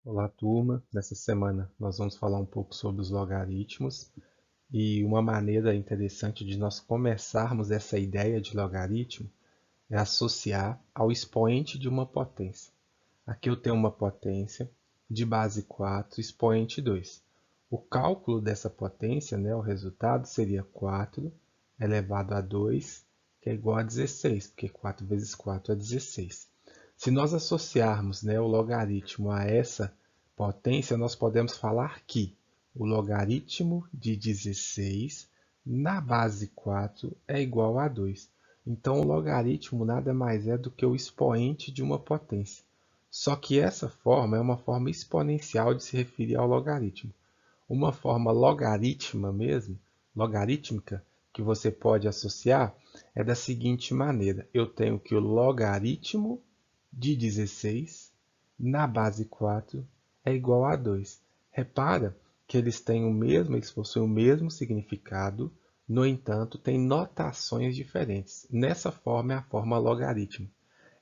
Olá, turma. Nessa semana nós vamos falar um pouco sobre os logaritmos e uma maneira interessante de nós começarmos essa ideia de logaritmo é associar ao expoente de uma potência. Aqui eu tenho uma potência de base 4, expoente 2. O cálculo dessa potência, o resultado seria 4 elevado a 2, que é igual a 16, porque 4 vezes 4 é 16. Se nós associarmos, o logaritmo a essa potência, nós podemos falar que o logaritmo de 16 na base 4 é igual a 2. Então, o logaritmo nada mais é do que o expoente de uma potência. Só que essa forma é uma forma exponencial de se referir ao logaritmo. Uma forma logarítmica mesmo, logarítmica, que você pode associar, é da seguinte maneira. Eu tenho que o logaritmo de 16 na base 4 é igual a 2. Repara que eles têm o mesmo, eles possuem o mesmo significado, no entanto, têm notações diferentes. Nessa forma é a forma logarítmica.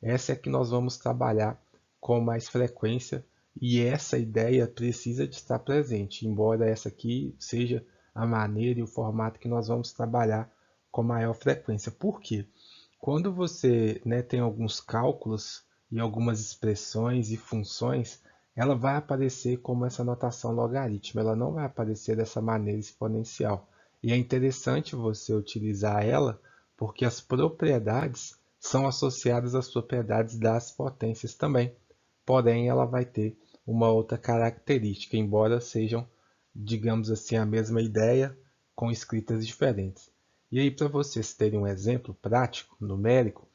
Essa é que nós vamos trabalhar com mais frequência e essa ideia precisa de estar presente, embora essa aqui seja a maneira e o formato que nós vamos trabalhar com maior frequência. Por quê? Quando você tem alguns cálculos e algumas expressões e funções, ela vai aparecer como essa notação logarítmica, ela não vai aparecer dessa maneira exponencial. E é interessante você utilizar ela porque as propriedades são associadas às propriedades das potências também. Porém, ela vai ter uma outra característica, embora sejam, digamos assim, a mesma ideia com escritas diferentes. E aí, para vocês terem um exemplo prático, numérico,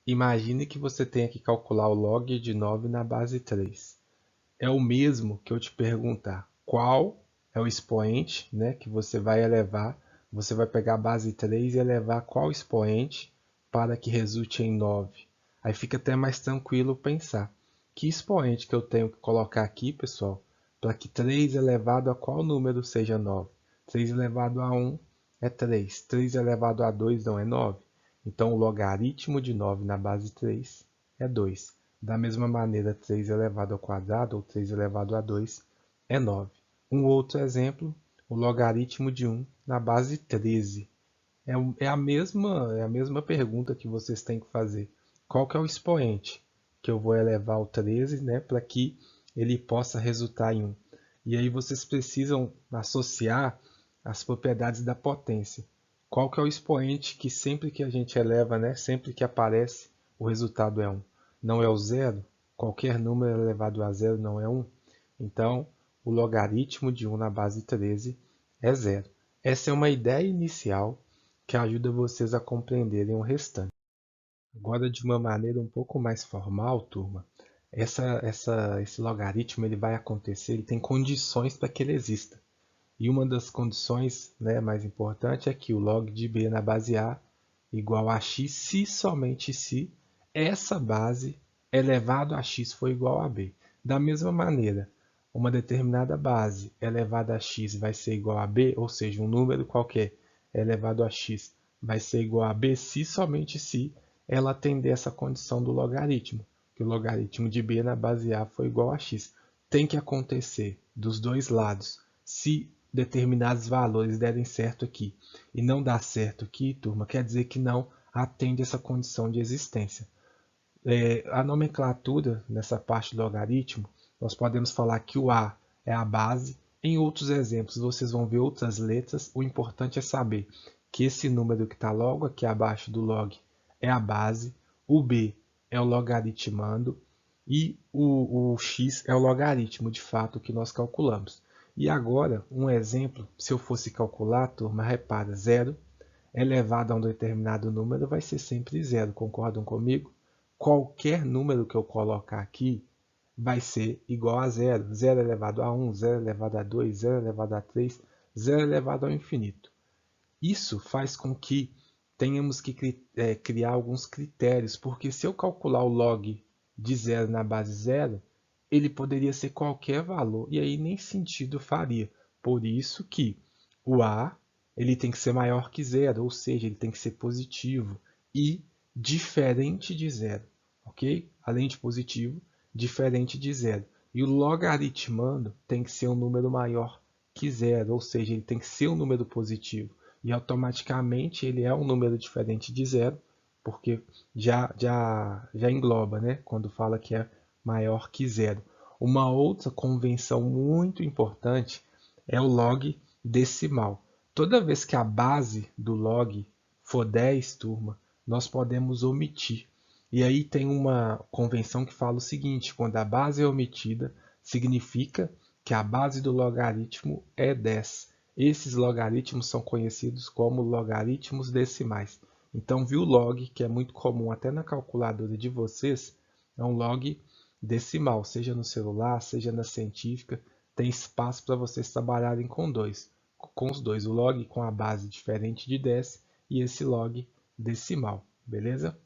imagine que você tenha que calcular o log de 9 na base 3. É o mesmo que eu te perguntar qual é o expoente que você vai elevar. Você vai pegar a base 3 e elevar qual expoente para que resulte em 9. Aí fica até mais tranquilo pensar. Que expoente que eu tenho que colocar aqui, pessoal, para que 3 elevado a qual número seja 9? 3 elevado a 1 é 3. 3 elevado a 2 não é 9. Então, o logaritmo de 9 na base 3 é 2. Da mesma maneira, 3 elevado ao quadrado, ou 3 elevado a 2, é 9. Um outro exemplo, o logaritmo de 1 na base 13. É a mesma pergunta que vocês têm que fazer. Qual que é o expoente que eu vou elevar ao 13, para que ele possa resultar em 1? E aí vocês precisam associar as propriedades da potência. Qual que é o expoente que sempre que a gente eleva, sempre que aparece, o resultado é 1? Não é o zero? Qualquer número elevado a zero não é 1? Então, o logaritmo de 1 na base 13 é zero. Essa é uma ideia inicial que ajuda vocês a compreenderem o restante. Agora, de uma maneira um pouco mais formal, turma, esse logaritmo ele vai acontecer, ele tem condições para que ele exista. E uma das condições mais importante é que o log de b na base a igual a x se somente se essa base elevado a x for igual a b. Da mesma maneira, uma determinada base elevada a x vai ser igual a b, ou seja, um número qualquer elevado a x vai ser igual a b se somente se ela atender essa condição do logaritmo, que o logaritmo de b na base a for igual a x. Tem que acontecer dos dois lados. Se determinados valores derem certo aqui e não dá certo aqui, turma, quer dizer que não atende essa condição de existência. A nomenclatura nessa parte do logaritmo, nós podemos falar que o A é a base. Em outros exemplos, vocês vão ver outras letras. O importante é saber que esse número que está logo aqui abaixo do log é a base, o B é o logaritmando e o x é o logaritmo, de fato, que nós calculamos. E agora, um exemplo, se eu fosse calcular, turma, repara, 0 elevado a um determinado número vai ser sempre zero, concordam comigo? Qualquer número que eu colocar aqui vai ser igual a zero. 0 elevado a 1, 0 elevado a 2, 0 elevado a 3, 0 elevado ao infinito. Isso faz com que tenhamos que criar alguns critérios, porque se eu calcular o log de 0 na base 0, ele poderia ser qualquer valor, e aí nem sentido faria. Por isso que o A ele tem que ser maior que 0, ou seja, ele tem que ser positivo e diferente de 0, ok? Além de positivo, diferente de 0. E o logaritmando tem que ser um número maior que zero, ou seja, ele tem que ser um número positivo. E automaticamente ele é um número diferente de zero, porque já engloba, né? Quando fala que é maior que zero. Uma outra convenção muito importante é o log decimal. Toda vez que a base do log for 10, turma, nós podemos omitir. E aí tem uma convenção que fala o seguinte: quando a base é omitida, significa que a base do logaritmo é 10. Esses logaritmos são conhecidos como logaritmos decimais. Então, viu o log, que é muito comum até na calculadora de vocês, é um log decimal, seja no celular, seja na científica, tem espaço para vocês trabalharem com os dois, o log com a base diferente de 10 e esse log decimal, beleza?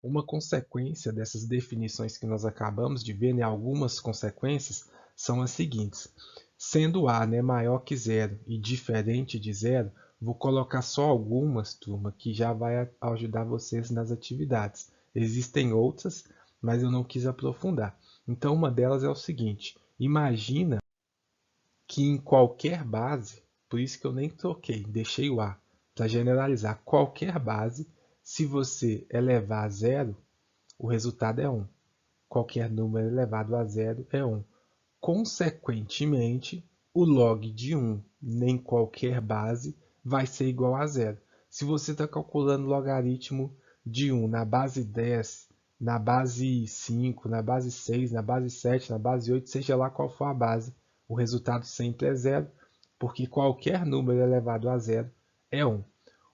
Uma consequência dessas definições que nós acabamos de ver, né, algumas consequências, são as seguintes. Sendo A, né, maior que zero e diferente de zero, vou colocar só algumas, turma, que já vai ajudar vocês nas atividades. Existem outras, mas eu não quis aprofundar. Então, uma delas é o seguinte. Imagina que em qualquer base, por isso que eu nem troquei, deixei o A, para generalizar, qualquer base, se você elevar a zero, o resultado é 1. Qualquer número elevado a zero é 1. Consequentemente, o log de 1 em qualquer base vai ser igual a zero. Se você está calculando logaritmo de 1 na base 10, na base 5, na base 6, na base 7, na base 8, seja lá qual for a base, o resultado sempre é zero, porque qualquer número elevado a zero é 1.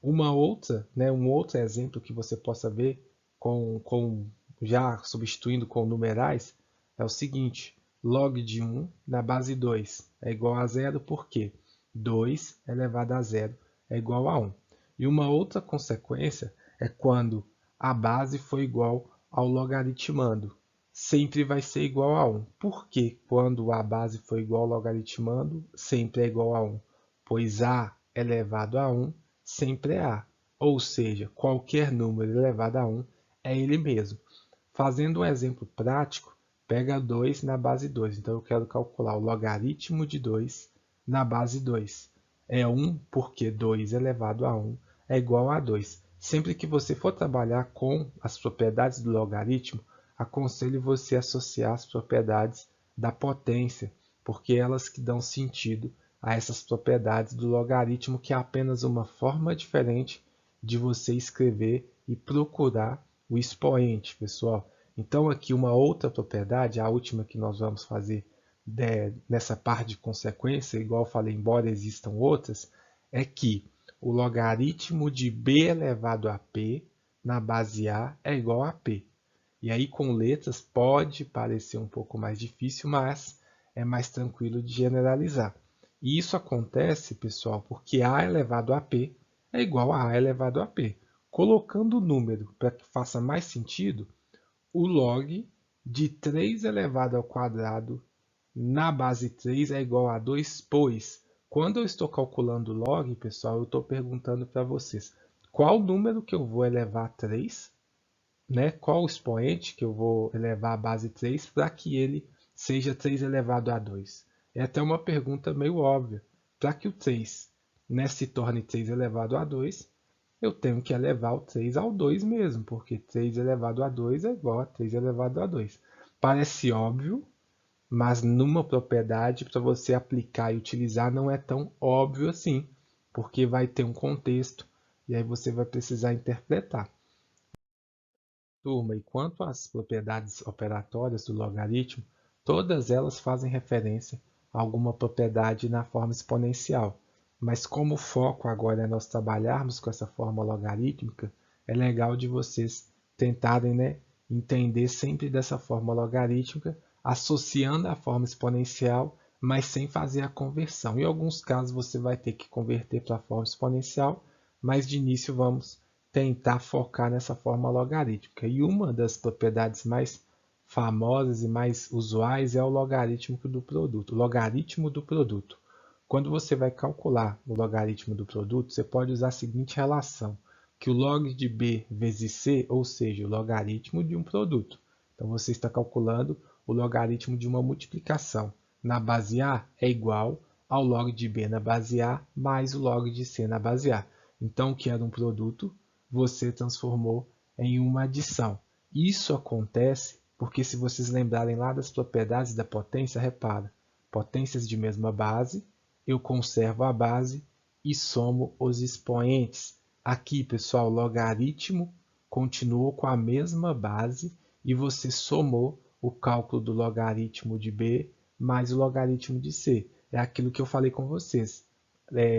Uma outra, né, um outro exemplo que você possa ver já substituindo com numerais é o seguinte: log de 1 na base 2 é igual a zero, porque 2 elevado a zero é igual a 1. E uma outra consequência é quando a base for igual ao logaritmando. Sempre vai ser igual a 1. Por que quando a base for igual ao logaritmando, sempre é igual a 1? Pois A elevado a 1 sempre é A. Ou seja, qualquer número elevado a 1 é ele mesmo. Fazendo um exemplo prático, pega 2 na base 2. Então, eu quero calcular o logaritmo de 2 na base 2. É 1 porque 2 elevado a 1 é igual a 2. Sempre que você for trabalhar com as propriedades do logaritmo, aconselho você a associar as propriedades da potência, porque elas que dão sentido a essas propriedades do logaritmo, que é apenas uma forma diferente de você escrever e procurar o expoente, pessoal. Então, aqui uma outra propriedade, a última que nós vamos fazer nessa parte de consequência, igual eu falei, embora existam outras, é que o logaritmo de b elevado a p na base A é igual a p. E aí, com letras, pode parecer um pouco mais difícil, mas é mais tranquilo de generalizar. E isso acontece, pessoal, porque A elevado a P é igual a A elevado a P. Colocando o número para que faça mais sentido, o log de 3 elevado ao quadrado na base 3 é igual a 2, pois quando eu estou calculando o log, pessoal, eu estou perguntando para vocês qual número que eu vou elevar a 3, né? Qual o expoente que eu vou elevar a base 3 para que ele seja 3 elevado a 2? É até uma pergunta meio óbvia. Para que o 3, né, se torne 3 elevado a 2, eu tenho que elevar o 3 ao 2 mesmo, porque 3 elevado a 2 é igual a 3 elevado a 2. Parece óbvio, mas numa propriedade, para você aplicar e utilizar, não é tão óbvio assim, porque vai ter um contexto e aí você vai precisar interpretar. Turma, e quanto às propriedades operatórias do logaritmo, todas elas fazem referência a alguma propriedade na forma exponencial. Mas como o foco agora é nós trabalharmos com essa forma logarítmica, é legal de vocês tentarem, né, entender sempre dessa forma logarítmica, associando a forma exponencial, mas sem fazer a conversão. Em alguns casos você vai ter que converter para a forma exponencial, mas de início vamos tentar focar nessa forma logarítmica. E uma das propriedades mais famosas e mais usuais é o logaritmo do produto. O logaritmo do produto. Quando você vai calcular o logaritmo do produto, você pode usar a seguinte relação, que o log de b vezes c, ou seja, o logaritmo de um produto. Então, você está calculando o logaritmo de uma multiplicação na base A é igual ao log de B na base A mais o log de C na base A. Então, o que era um produto, você transformou em uma adição. Isso acontece porque, se vocês lembrarem lá das propriedades da potência, repara, potências de mesma base, eu conservo a base e somo os expoentes. Aqui, pessoal, logaritmo continuou com a mesma base e você somou o cálculo do logaritmo de B mais o logaritmo de C. É aquilo que eu falei com vocês.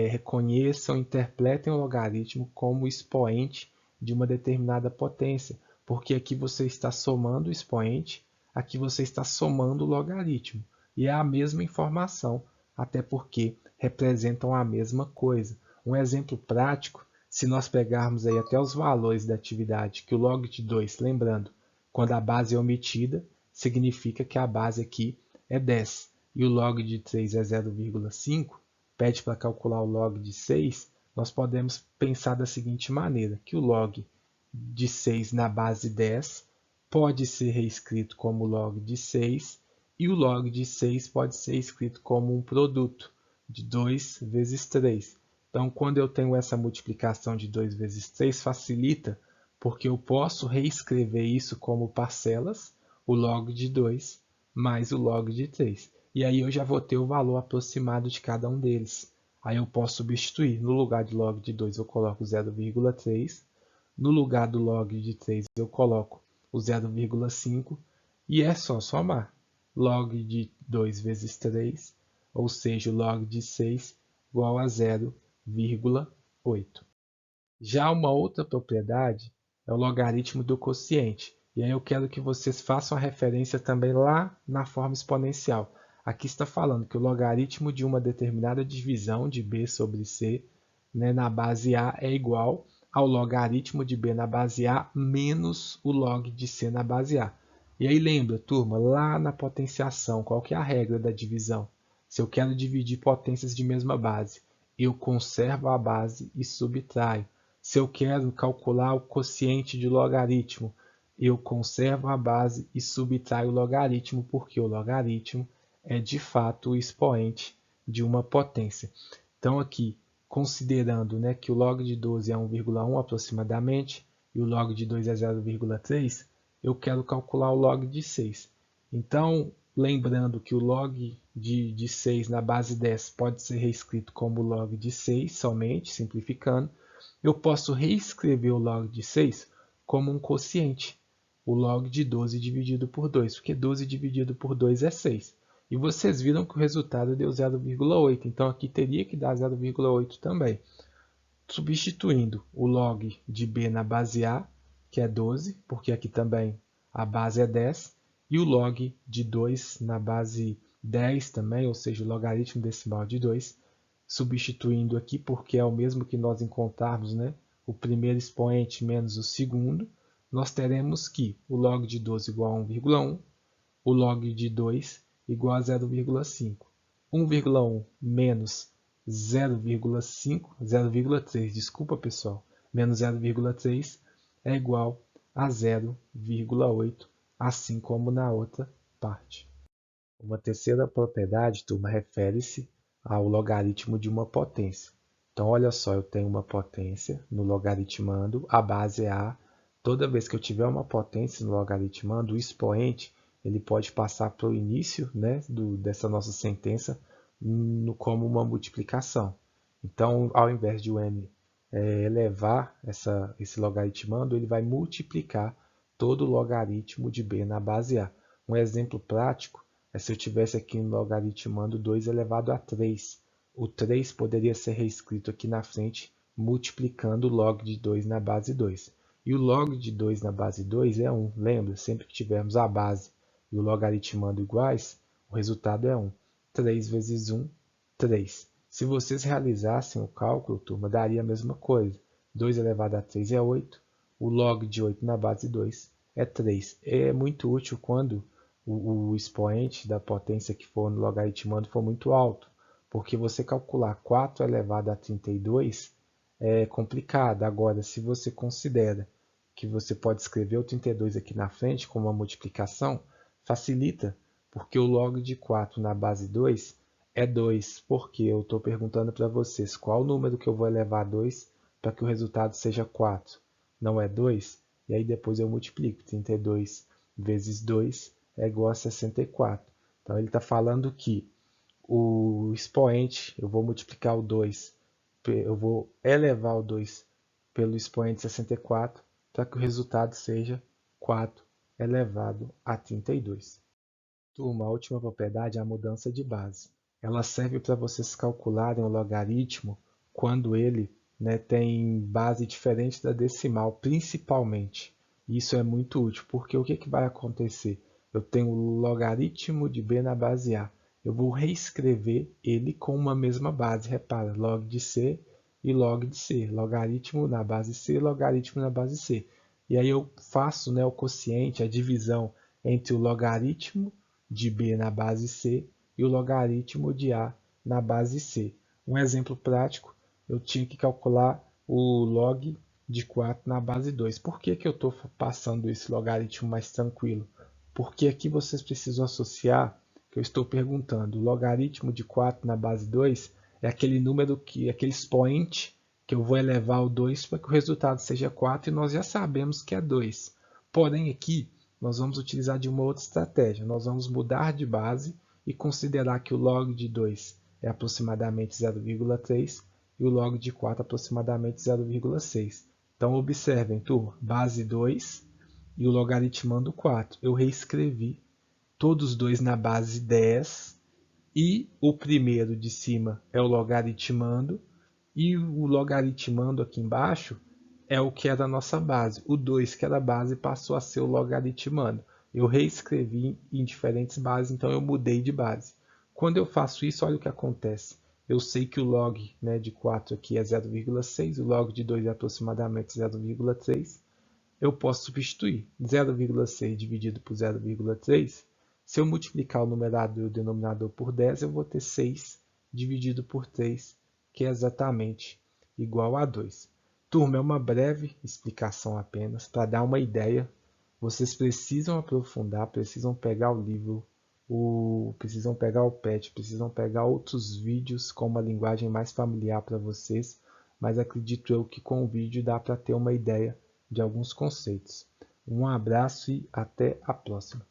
Reconheçam, interpretem o logaritmo como expoente de uma determinada potência, porque aqui você está somando o expoente, aqui você está somando o logaritmo. E é a mesma informação, até porque representam a mesma coisa. Um exemplo prático, se nós pegarmos aí até os valores da atividade, que o log de 2, lembrando, quando a base é omitida, significa que a base aqui é 10. E o log de 3 é 0,5, pede para calcular o log de 6, nós podemos pensar da seguinte maneira, que o log de 6 na base 10 pode ser reescrito como log de 6, e o log de 6 pode ser escrito como um produto de 2 vezes 3. Então, quando eu tenho essa multiplicação de 2 vezes 3, facilita, porque eu posso reescrever isso como parcelas, o log de 2 mais o log de 3. E aí eu já vou ter o valor aproximado de cada um deles. Aí eu posso substituir. No lugar de log de 2 eu coloco 0,3. No lugar do log de 3 eu coloco o 0,5. E é só somar. Log de 2 vezes 3, ou seja, o log de 6 igual a 0,8. Já uma outra propriedade é o logaritmo do quociente. E aí eu quero que vocês façam a referência também lá na forma exponencial. Aqui está falando que o logaritmo de uma determinada divisão de b sobre c, né, na base A é igual ao logaritmo de b na base A menos o log de c na base A. E aí lembra, turma, lá na potenciação, qual que é a regra da divisão? Se eu quero dividir potências de mesma base, eu conservo a base e subtraio. Se eu quero calcular o quociente de logaritmo, eu conservo a base e subtraio o logaritmo, porque o logaritmo é de fato o expoente de uma potência. Então aqui, considerando, né, que o log de 12 é 1,1 aproximadamente, e o log de 2 é 0,3, eu quero calcular o log de 6. Então, lembrando que o log de 6 na base 10 pode ser reescrito como log de 6 somente, simplificando, eu posso reescrever o log de 6 como um quociente, o log de 12 dividido por 2, porque 12 dividido por 2 é 6. E vocês viram que o resultado deu 0,8, então aqui teria que dar 0,8 também. Substituindo o log de b na base A, que é 12, porque aqui também a base é 10, e o log de 2 na base 10 também, ou seja, o logaritmo decimal de 2, substituindo aqui, porque é o mesmo que nós encontrarmos, né, o primeiro expoente menos o segundo, nós teremos que o log de 12 igual a 1,1, o log de 2 igual a 0,5. 1,1 menos 0,5, 0,3, desculpa pessoal, menos 0,3 é igual a 0,8, assim como na outra parte. Uma terceira propriedade, turma, refere-se ao logaritmo de uma potência. Então, olha só, eu tenho uma potência no logaritmando, a base é A. Toda vez que eu tiver uma potência no logaritmando, o expoente ele pode passar para o início, né, dessa nossa sentença como uma multiplicação. Então, ao invés de o n elevar esse logaritmando, ele vai multiplicar todo o logaritmo de b na base A. Um exemplo prático é se eu tivesse aqui no logaritmando 2 elevado a 3. O 3 poderia ser reescrito aqui na frente, multiplicando o log de 2 na base 2. E o log de 2 na base 2 é 1. Lembra? Sempre que tivermos a base e o logaritmando iguais, o resultado é 1. 3 vezes 1, 3. Se vocês realizassem o cálculo, turma, daria a mesma coisa. 2 elevado a 3 é 8. O log de 8 na base 2 é 3. É muito útil quando o expoente da potência que for no logaritmando for muito alto, porque você calcular 4 elevado a 32 é complicado. Agora, se você considera que você pode escrever o 32 aqui na frente como uma multiplicação, facilita, Porque o log de 4 na base 2 é 2, porque eu estou perguntando para vocês qual o número que eu vou elevar a 2 para que o resultado seja 4. Não é 2? E aí depois eu multiplico. 32 vezes 2 é igual a 64. Então ele está falando que o expoente, eu vou multiplicar o 2, eu vou elevar o 2 pelo expoente 64 para que o resultado seja 4 elevado a 32. Turma, a última propriedade é a mudança de base. Ela serve para vocês calcularem o logaritmo quando ele, né, tem base diferente da decimal, principalmente. Isso é muito útil, porque o que vai acontecer? Eu tenho o logaritmo de b na base a. Eu vou reescrever ele com uma mesma base. Repara, log de c e log de c. Logaritmo na base c, logaritmo na base c. E aí eu faço, né, o quociente, a divisão entre o logaritmo de b na base c e o logaritmo de a na base c. Um exemplo prático, eu tinha que calcular o log de 4 na base 2. Por que eu estou passando esse logaritmo mais tranquilo? Porque aqui vocês precisam associar, que eu estou perguntando, o logaritmo de 4 na base 2 é aquele número, aquele expoente que eu vou elevar ao 2 para que o resultado seja 4 e nós já sabemos que é 2. Porém aqui nós vamos utilizar de uma outra estratégia. Nós vamos mudar de base e considerar que o log de 2 é aproximadamente 0,3 e o log de 4 aproximadamente 0,6. Então observem, turma, base 2 e o logaritmando 4. Eu reescrevi todos os dois na base 10 e o primeiro de cima é o logaritmando e o logaritmando aqui embaixo é o que era a nossa base. O 2, que era a base, passou a ser o logaritmando. Eu reescrevi em diferentes bases, então eu mudei de base. Quando eu faço isso, olha o que acontece. Eu sei que o log, né, de 4 aqui é 0,6, o log de 2 é aproximadamente 0,3. Eu posso substituir 0,6 dividido por 0,3. Se eu multiplicar o numerador e o denominador por 10, eu vou ter 6 dividido por 3, que é exatamente igual a 2. Turma, é uma breve explicação apenas, para dar uma ideia. Vocês precisam aprofundar, precisam pegar o livro, precisam pegar o PET, precisam pegar outros vídeos com uma linguagem mais familiar para vocês, mas acredito eu que com o vídeo dá para ter uma ideia de alguns conceitos. Um abraço e até a próxima!